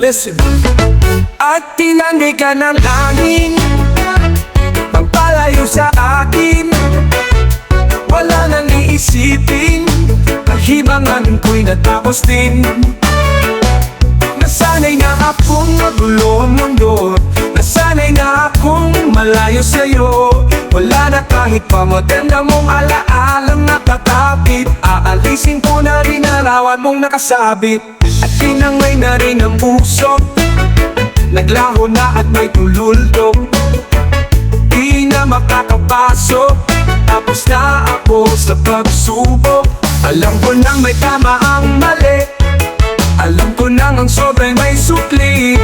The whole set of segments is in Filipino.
Listen. At tinanay ka ng langin, pagpalayo sa akin. Wala nang iisipin, kahibangan ko'y natapos din. Nasanay na akong magulo ang mundo, nasanay na akong malayo sa'yo. Wala na kahit pa maganda mong alaalang nakatapit. Aalisin ko na rin arawan mong nakasabit. At tinangay na rin ang puso, naglaho na at may tululdok. Di na makakapasok, tapos na ako sa pagsubok. Alam ko nang may tama ang mali, alam ko nang ang sobrang may sukli.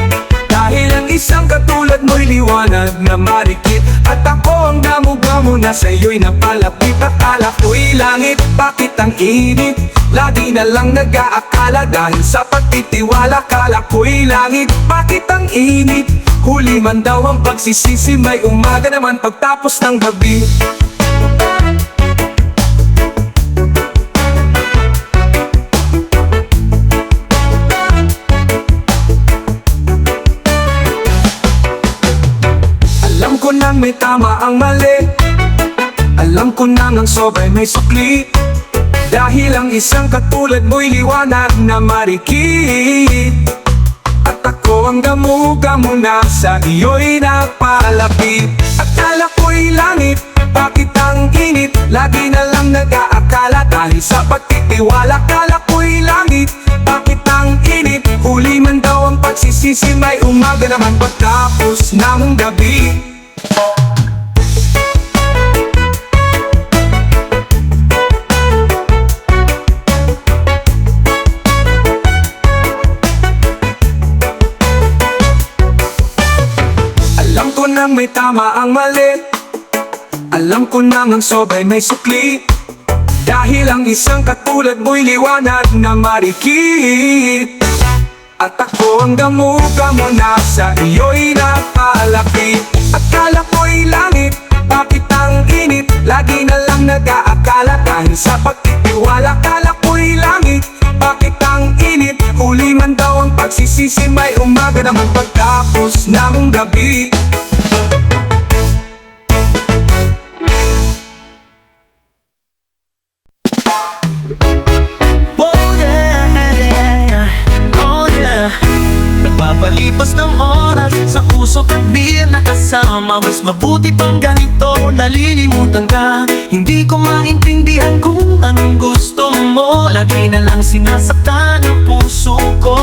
Dahil ang isang katulad mo'y liwanag na marikit. At ako ang damo-damo na sa'yo'y napalapit. Akala ko'y langit, bakit ang init? Lagi na lang nag-aakala dahil sa pagtitiwala. Akala ko'y langit, bakit ang init? Huli man daw ang pagsisisi, may umaga naman pagtapos ng gabi. Alam ko nang may tama ang mali, alam ko nang ang sobrang may sukli. Dahil ang isang katulad mo'y liwanag na marikit. At ako ang gamo-gamo na sa iyo'y napalapit. Akala ko'y langit, bakit ang init? Lagi na lang nag-aakala dahil sa pagtitiwala. Akala ko'y langit, bakit ang init? Huli man daw ang pagsisisi, may umaga naman pagtapos ng gabi. Alam ko nang may tama ang mali, alam ko nang ang sobrang may sukli. Dahil ang isang katulad mo'y liwanag na marikit. At ako ang damo-damo na sa iyo'y napalapit. Akala ko'y langit, bakit ang init? Lagi na lang nag-aakala dahil sa pagtitiwala. Akala ko'y langit, bakit ang init? Huli man daw ang pagsisisi, may umaga naman pagtapos ng gabi. Nagpapalipas ng oras sa puso at di nakasama. Mas mabuti pang ganito, nalilimutan ka. Hindi ko maintindihan kung anong gusto mo. Lagi na lang sinasaktan ang puso ko.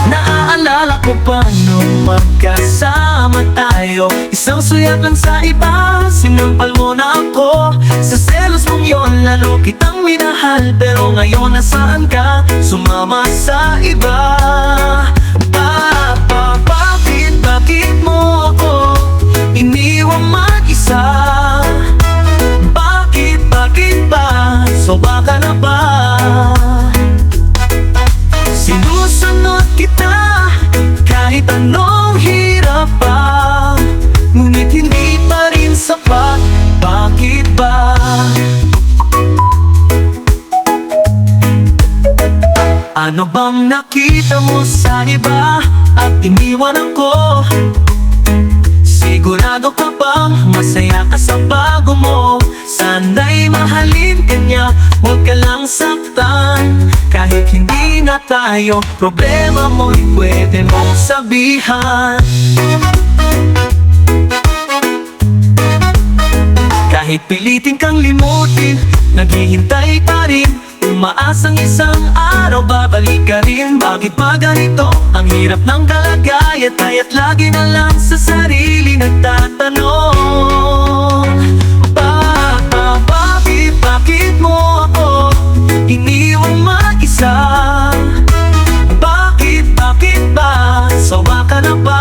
Naaalala ko pa nung magkasama tayo. Isang suyat lang sa iba, sinampal mo na ako. Sa selos mong yon, lalo kitang minahal. Pero ngayon nasaan ka? Sumama sa iba. Bakit mo ako iniwang mag-isa? Bakit ba? Soba ka na ba? Sinusunod kita kahit anong hirap pa, ngunit hindi pa rin sapat. Bakit ba? Ano bang nakita mo sa iba at iniwan ako? Sigurado ka bang masaya ka sa bago mo? Sana'y mahalin ka niya, huwag ka lang saktan. Kahit hindi na tayo, problema mo'y pwede mong sabihan. Kahit pilitin kang limutin, naghihintay pa rin. Umaasang isang araw babalik ka rin. Bakit ba ganito ang hirap ng kalagayan? Kaya't lagi na lang sa sarili nagtatanong, bakit mo ako iniwang mag-isa? Bakit ba? Sawa ka na ba?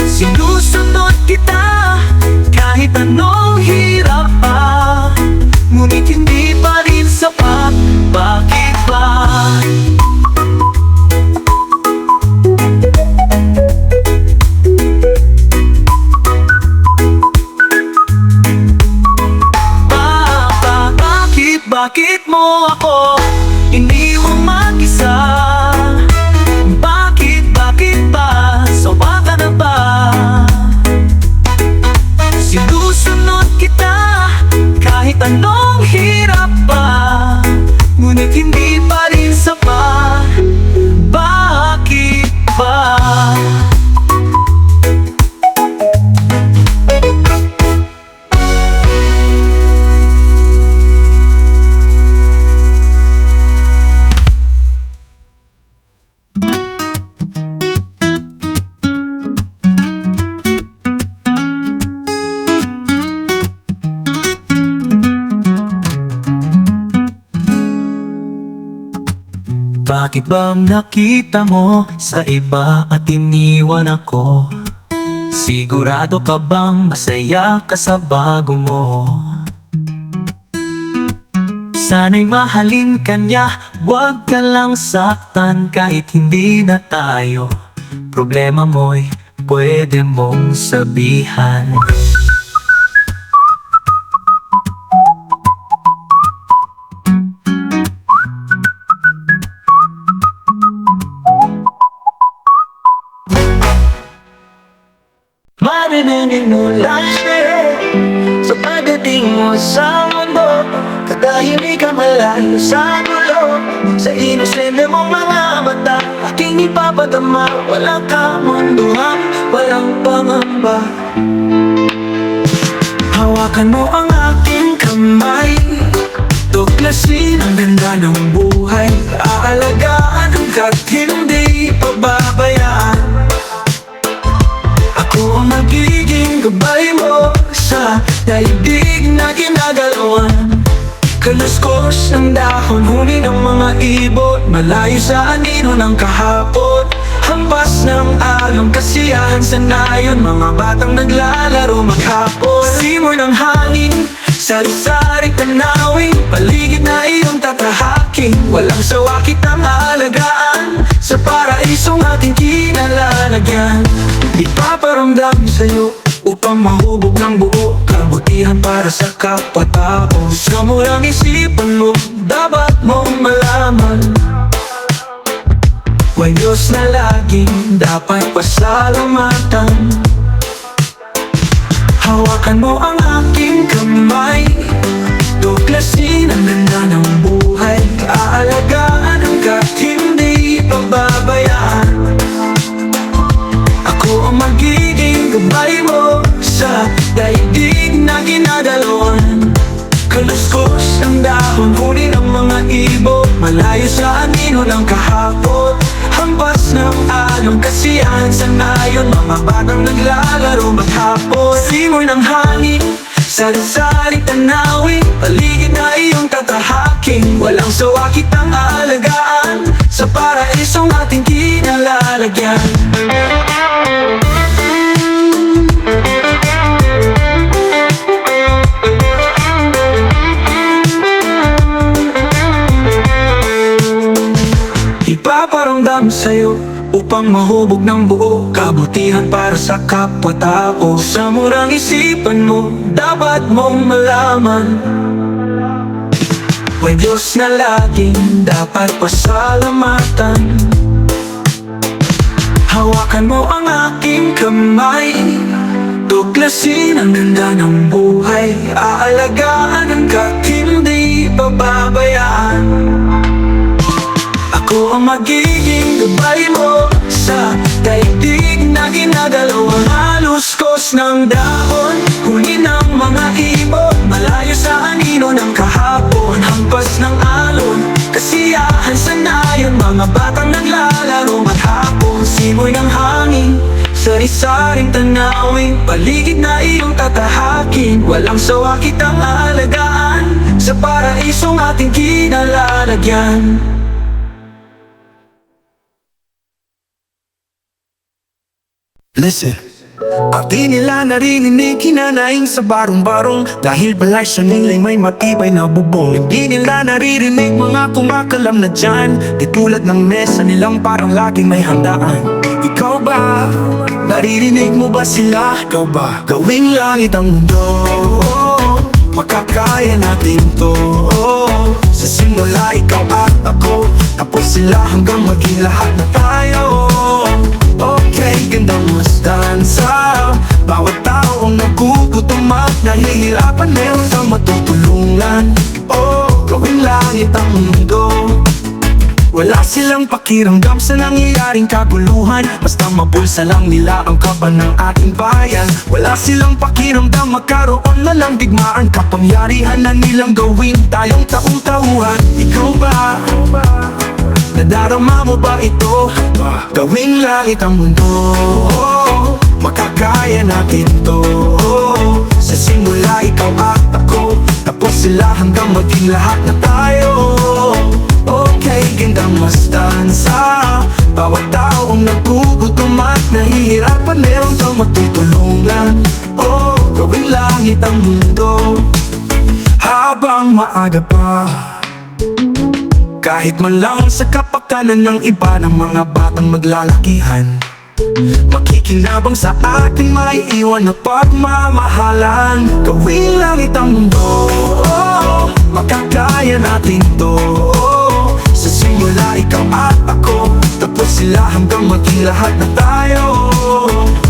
Sinusunod kita kahit anong hirap pa, ngunit hindi pa rin sapat. Bakit ba? ngunit hindi pa rin sapat. Bakit ba? Bakit bang nakita mo sa iba at iniwan ako? Sigurado ka bang masaya ka sa bago mo? Sana'y mahalin ka niya, huwag ka lang saktan kahit hindi na tayo. Problema mo'y pwede mong sabihan. Maririnig mo lang sa pagdating mo sa mundo. Katahimikan malayo sa gulo, sa inosente mong mga mata aking ipapadama. Walang kamunduhan, walang pangamba. Hawakan mo ang aking kamay, tuklasin ang ganda ng buhay. Aalagaan hanggat hindi pababayaan. Ako ang magiging gabay mo sa daigdig na ginagalawan. Kaluskos ng dahon, huni ng mga ibon, malayo sa anino ng kahapon. Hampas ng alon, kasiyahan sa nayon, mga batang naglalaro maghapon. Simoy ng hangin, sari-sari tanawin, paligid na iyong tatahaking. Walang sawa kitang alagaan, sa paraisong ating kinalalagyan. Ipaparamdam sa'yo upang mahubog ng buo, kabutihan para sa kapwa-tao. Sa murang isipan mo, dapat mong malaman, may Diyos na laging dapat pasalamatan. Hawakan mo ang aking kamay, tuklasin ang ganda ng buhay. Aalagaan hanggat hindi pababayaan. Ako ang magiging gabay mo sa daigdig na ginadalawan. Kaluskos ng dahon, huni ng mga ibon, malayo sa anino ng kahapon. Hampas ng alon, kasiyahan sa nayon, mga batang naglalaro maghapon. Simoy ng hangin, sari-sari tanawin, paligid na iyong tatahaking. Walang sawa kitang aalagaan, sa paraisong ating kinalalagyan. Ipaparamdam sa'yo upang mahubog ng buo, kabutihan para sa kapwa-tao. Sa murang isipan mo, dapat mong malaman, may Diyos na laging dapat pasalamatan. Hawakan mo ang aking kamay, tuklasin ang ganda ng buhay. Aalagaan hanggat hindi pababayaan. Ako ang magiging gabay mo sa daigdig na ginagalawan. Haluskos ng dahon, huni ng mga ibon, malayo sa anino ng kahapon. Hampas ng alon, kasiyahan sa nayon, mga batang naglalaro maghapon. Simoy ng hangin, sari-saring tanawin, paligid na iyong tatahakin. Walang sawa kitang aalagaan, sa paraisong ating kinalalagyan. Listen. At di nila narinig kinanaing sa barong-barong, dahil balay sa nila'y may matibay na bubong. Hindi nila naririnig mga kumakalam na dyan, di tulad ng mesa nilang parang laging may handaan. Ikaw ba? Naririnig mo ba sila? Ikaw ba? Gawing langit ang mundo, makakaya natin to. Sa simula ikaw at ako, tapos sila hanggang maging lahat na tayo. Okay, gandang mas dansa, bawat taong nagugutom at nahihirapan, meron kang matutulungan. Oh, gawing langit ang mundo. Wala silang pakiramdam sa nangyayaring kaguluhan, basta mabulsa lang nila ang kaban ng ating bayan. Wala silang pakiramdam magkaroon na lang digmaan, kapangyarihan na nilang gawin tayong taong-tauhan. Ikaw ba? Nadarama mo ba ito? Gawing langit ang mundo, makakaya natin to. Sa simula ikaw at ako, tapos sila hanggang maging lahat na tayo. Okay, gandang masdan sa bawat taong nagugutom at nahihirapan, meron kang matutulungan. Oh, gawing langit ang mundo habang maaga pa. Kahit man lang sa kapakanan ng iba ng mga batang maglalakihan, makikinabang sa ating maiiwan na pagmamahalan. Gawing langit ang mundo, makakaya natin to. Sa simula ikaw at ako, tapos sila hanggang maging lahat na tayo.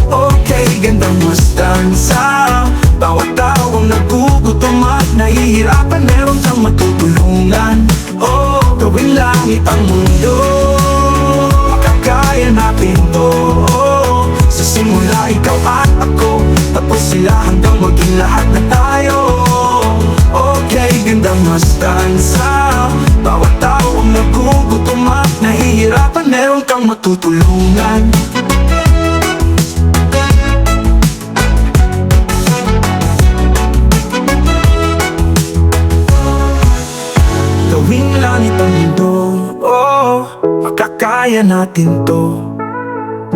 Okay, gandang masdan sa bawat taong nagugutom at nahihirapan, meron kang matutulungan. Oh, gawing langit ang mundo, makakaya natin to. Sa simula ikaw at ako, tapos sila hanggang maging lahat na tayo. Okay, gandang masdan sa bawat taong nagugutom at nahihirapan, meron kang matutulungan. Gawing langit ang mundo, makakaya natin to.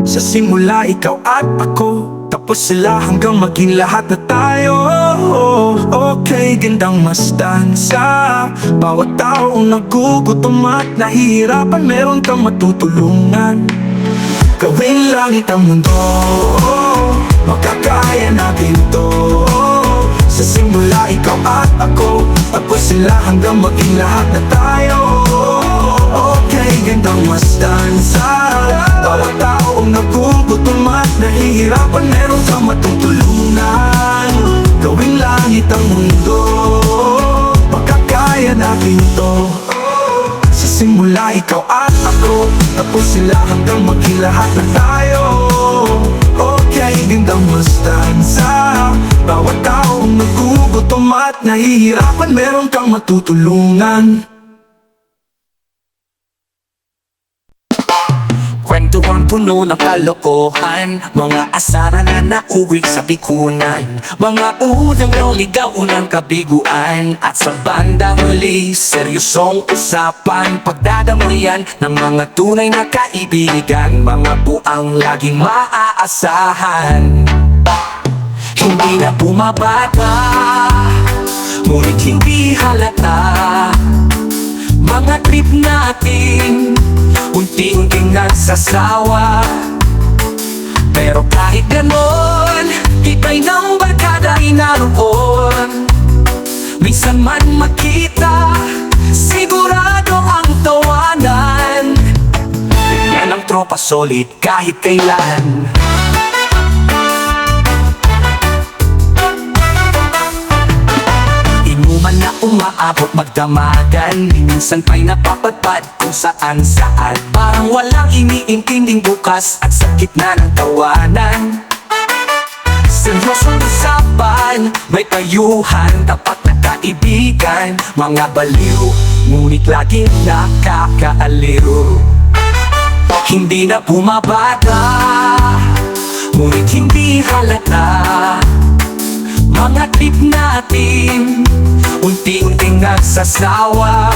Sa simula ikaw at ako, tapos sila hanggang maging lahat na tayo. Okay, gandang masdan sa bawat taong nagugutom at nahihirapan, meron kang matutulungan. Gawing langit ang mundo, makakaya natin to. Sa simula ikaw at ako, tapos sila hanggang maging lahat na tayo. Okay, gandang masdan sa bawat taong nagugutom at nahihirapan, meron kang matutulungan. Gawing langit ang mundo, makakaya natin to. Sa simula ikaw at ako, tapos sila hanggang maging lahat na tayo. Okay, gandang masdan sa bawat taong nagugutom at nahihirapan, meron kang matutulungan. Kwentuhan puno ng kalokohan, mga asara na nauwi sa bikunan, mga unang naligaw, unang kabiguan, at sa bandang huli, seryosong usapan, pagdadamayan ng mga tunay na kaibigan, mga buang laging maaasahan. Hindi na bumabata, ngunit hindi halata, mga trip natin unti-unting nagsasawa. Pero kahit ganon, ika'y ng barkada ay naroon. Minsan man makita, sigurado ang tawanan. Yan ang tropa solid kahit kailan. Inuman na umaabot magdamagan, minsan pa'y napapadpad kung saan-saan. Parang walang iniintinding bukas at sa gitna ng tawanan. Seryosong usapan, may tayuhan, tapat na kaibigan, mga baliw, ngunit laging nakakaaliw. Hindi na bumabata, ngunit hindi halata, mga trip natin unti-unting nagsasawa.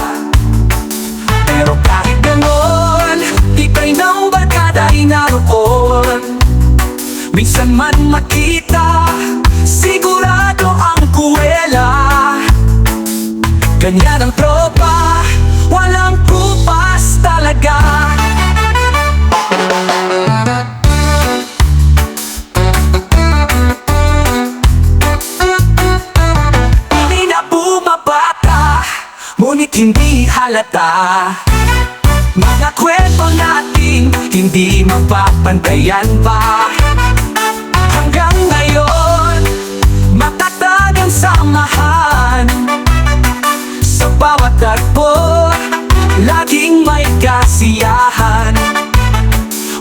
Pero kahit ganon, ika'y ng barkada ay naroon. Minsan man makita, sigurado ang kuwela. Ganyan ang tropa, walang kupas talaga. Ngunit hindi halata, mga kwento natin hindi mapapantayan pa. Hanggang ngayon, matatag ang samahan. Sa bawat tagpo, laging may kasiyahan.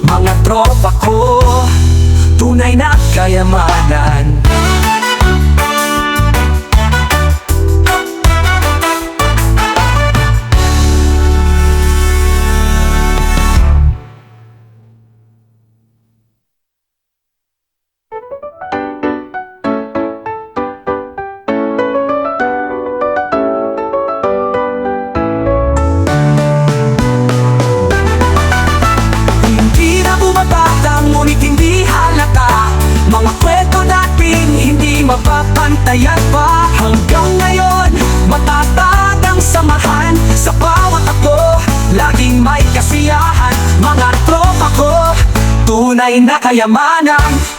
Mga tropa ko, tunay na kayamanan. Hindi na bumabata, ngunit hindi halata. Mga kwento natin, hindi mapapantayan pa. Hanggang ngayon, matatag ang samahan. Sa bawat ako, laging may kasiyahan. Mga tropa ko, tunay na kayamanan.